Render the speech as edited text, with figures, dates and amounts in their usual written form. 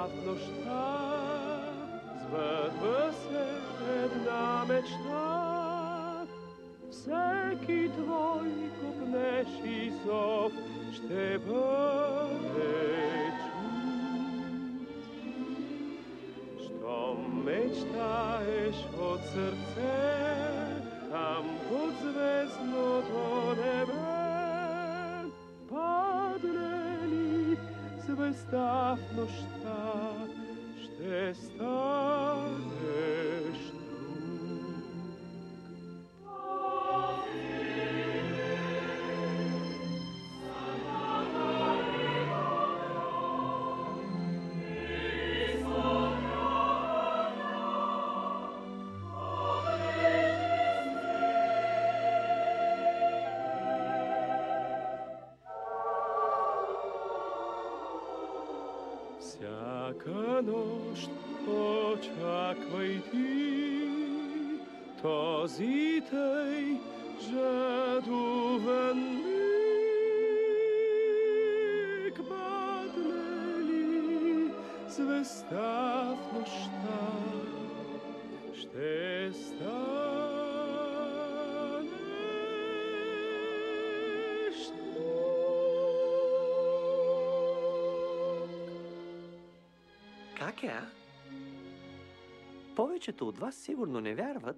в нощта сбъдва се една мечта. Всеки твой купнеж и зов ще бъде чут. Щом мечтаеш от сърце, там под звездното небе, падне ли звезда в нощта, ще станеш друг. Всяка нощ очаквай ти този тъй жадуван миг. Падне ли звезда в нощта, ще станеш Как е, а? Повечето от вас сигурно не вярват,